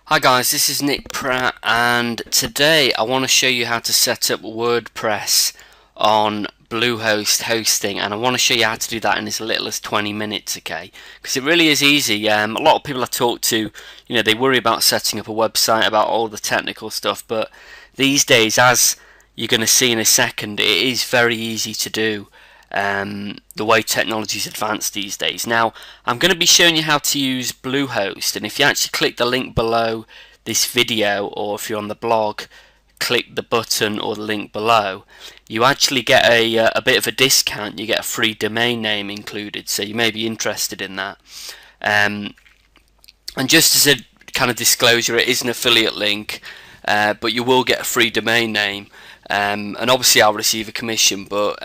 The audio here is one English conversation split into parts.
Hi guys, this is Nick Pratt, and today I want to show you how to set up WordPress on Bluehost hosting, and I want to show you how to do that in as little as 20 minutes, okay? Because it really is easy. A lot of people I talk to, they worry about setting up a website, about all the technical stuff, but these days, as you're going to see in a second, it is very easy to do. The way technology is advanced these days. Now, I'm going to be showing you how to use Bluehost, and if you actually click the link below this video, or if you're on the blog, click the button or the link below, you actually get a bit of a discount. You get a free domain name included, so you may be interested in that. And just as a kind of disclosure, it is an affiliate link, but you will get a free domain name, and obviously I'll receive a commission, but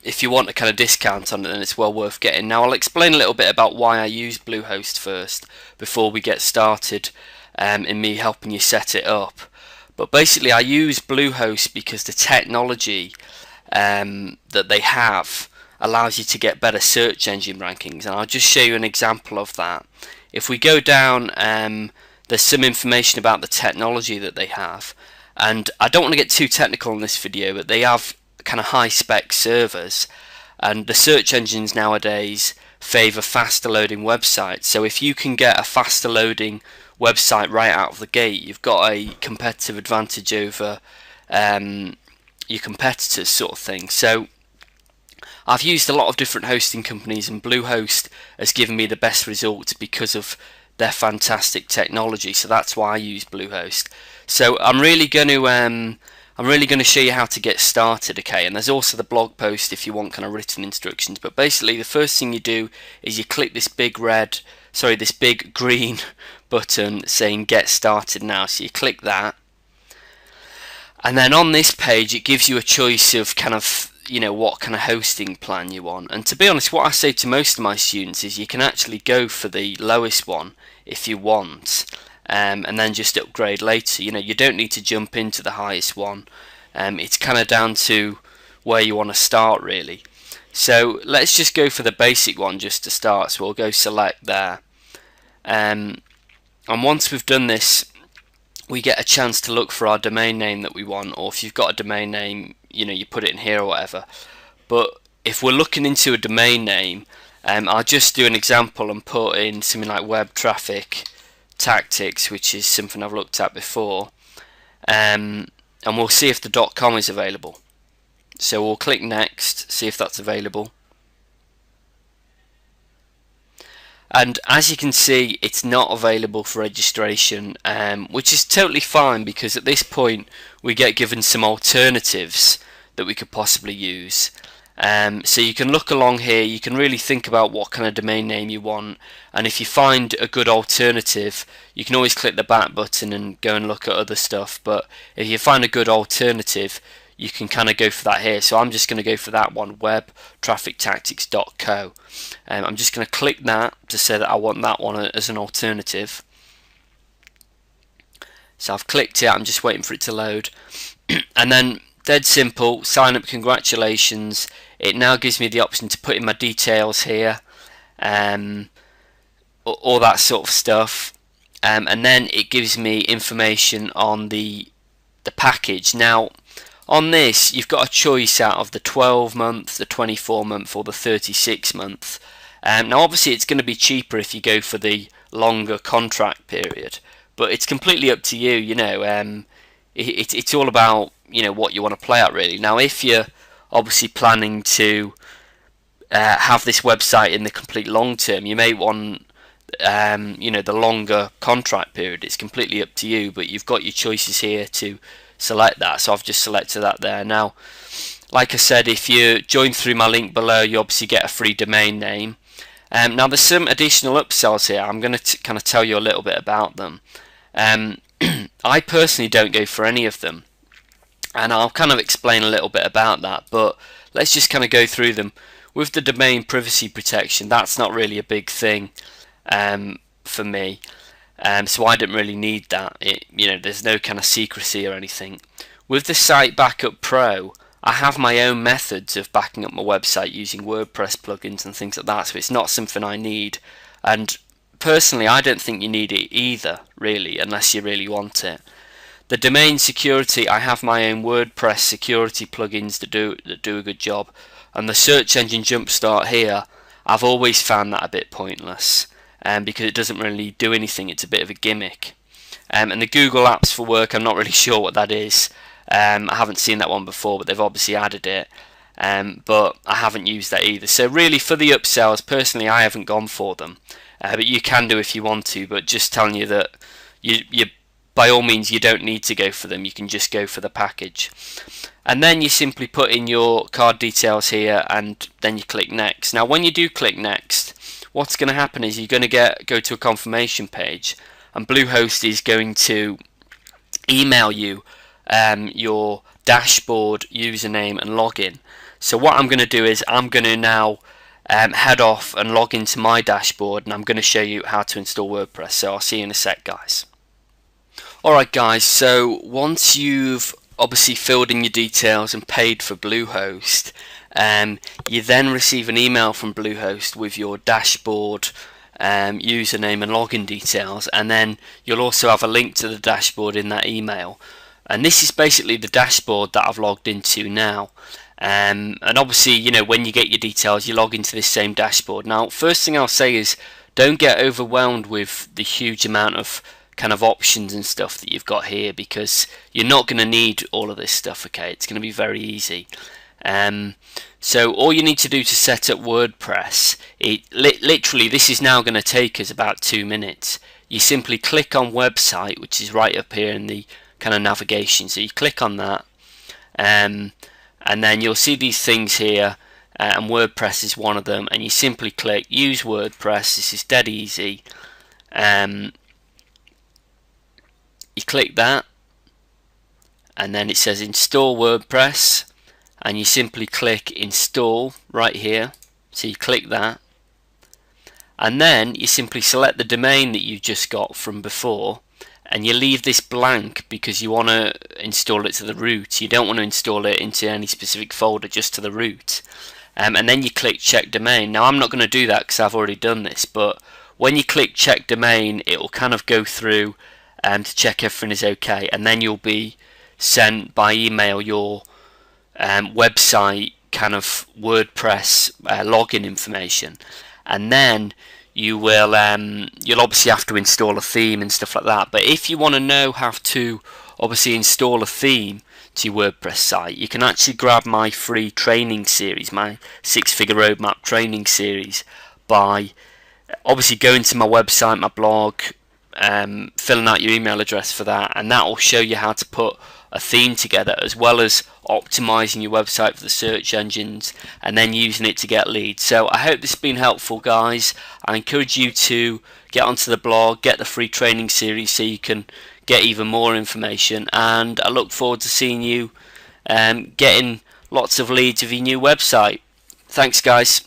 if you want a kind of discount on it, then it's well worth getting. Now, I'll explain a little bit about why I use Bluehost first before we get started in me helping you set it up. But basically, I use Bluehost because the technology that they have allows you to get better search engine rankings, and I'll just show you an example of that. If we go down, there's some information about the technology that they have, and I don't want to get too technical in this video, but they have kind of high spec servers, and the search engines nowadays favor faster loading websites. So if you can get a faster loading website right out of the gate, you've got a competitive advantage over your competitors, sort of thing. So I've used a lot of different hosting companies, and Bluehost has given me the best results because of their fantastic technology. So that's why I use Bluehost. So I'm really going to show you how to get started, okay? And there's also the blog post if you want kind of written instructions. But basically, the first thing you do is you click this big green button saying Get Started Now. So you click that, and then on this page it gives you a choice of kind of what kind of hosting plan you want. And to be honest, what I say to most of my students is you can actually go for the lowest one if you want. And then just upgrade later. You don't need to jump into the highest one. It's kind of down to where you want to start, really. So let's just go for the basic one just to start. So we'll go select there, and once we've done this, we get a chance to look for our domain name that we want, or if you've got a domain name, you put it in here or whatever. But if we're looking into a domain name, I'll just do an example and put in something like web traffic tactics, which is something I've looked at before, and we'll see if the .com is available. So we'll click next, see if that's available, and as you can see, it's not available for registration, which is totally fine, because at this point we get given some alternatives that we could possibly use. So you can look along here, you can really think about what kind of domain name you want, and if you find a good alternative, you can always click the back button and go and look at other stuff. But if you find a good alternative, you can kind of go for that here. So I'm just going to go for that one, webtraffictactics.co. I'm just going to click that to say that I want that one as an alternative. So I've clicked it, I'm just waiting for it to load, and then dead simple, sign up, congratulations. It now gives me the option to put in my details here, all that sort of stuff, and then it gives me information on the package. Now on this, you've got a choice out of the 12-month, the 24-month, or the 36-month. Now obviously it's going to be cheaper if you go for the longer contract period, but it's completely up to you. It's all about what you want to play at, really. Now if you're obviously planning to have this website in the complete long term, you may want the longer contract period. It's completely up to you, but you've got your choices here to select that. So I've just selected that there. Now like I said, if you join through my link below, you obviously get a free domain name. Now there's some additional upsells here. I'm going to kind of tell you a little bit about them. I personally don't go for any of them, and I'll kind of explain a little bit about that, but let's just kind of go through them. With the domain privacy protection, that's not really a big thing for me, so I didn't really need that. There's no kind of secrecy or anything. With the Site Backup Pro, I have my own methods of backing up my website using WordPress plugins and things like that, so it's not something I need. And personally, I don't think you need it either, really, unless you really want it. The domain security, I have my own WordPress security plugins that do a good job, and the search engine jumpstart here, I've always found that a bit pointless, because it doesn't really do anything. It's a bit of a gimmick. And the Google Apps for Work, I'm not really sure what that is. I haven't seen that one before, but they've obviously added it. But I haven't used that either. So really, for the upsells, personally, I haven't gone for them. But you can do if you want to. But just telling you that you by all means, you don't need to go for them. You can just go for the package. And then you simply put in your card details here, and then you click next. Now, when you do click next, what's going to happen is you're going to go to a confirmation page, and Bluehost is going to email you your dashboard username and login. So what I'm going to do is I'm going to now head off and log into my dashboard, and I'm going to show you how to install WordPress. So I'll see you in a sec, guys. Alright guys, so once you've obviously filled in your details and paid for Bluehost, you then receive an email from Bluehost with your dashboard username and login details, and then you'll also have a link to the dashboard in that email. And this is basically the dashboard that I've logged into now. And obviously, you know, when you get your details, you log into this same dashboard. Now, first thing I'll say is don't get overwhelmed with the huge amount of kind of options and stuff that you've got here, because you're not going to need all of this stuff. Okay, it's going to be very easy. So all you need to do to set up WordPress, literally this is now going to take us about 2 minutes. You simply click on website, which is right up here in the kind of navigation. So you click on that, and then you'll see these things here, and WordPress is one of them, and you simply click use WordPress. This is dead easy. You click that, and then it says install WordPress, and you simply click install right here. So you click that, and then you simply select the domain that you just got from before, and you leave this blank because you want to install it to the root. You don't want to install it into any specific folder, just to the root. And then you click check domain. Now I'm not going to do that because I've already done this, but when you click check domain, it will kind of go through to check everything is okay, and then you'll be sent by email your website kind of WordPress login information, and then you will you'll obviously have to install a theme and stuff like that. But if you want to know how to obviously install a theme to your WordPress site, you can actually grab my free training series, my 6-figure roadmap training series, by obviously going to my website, my blog, filling out your email address for that, and that will show you how to put a theme together, as well as optimizing your website for the search engines and then using it to get leads. So I hope this has been helpful, guys. I encourage you to get onto the blog, get the free training series so you can get even more information, and I look forward to seeing you getting lots of leads of your new website. Thanks, guys.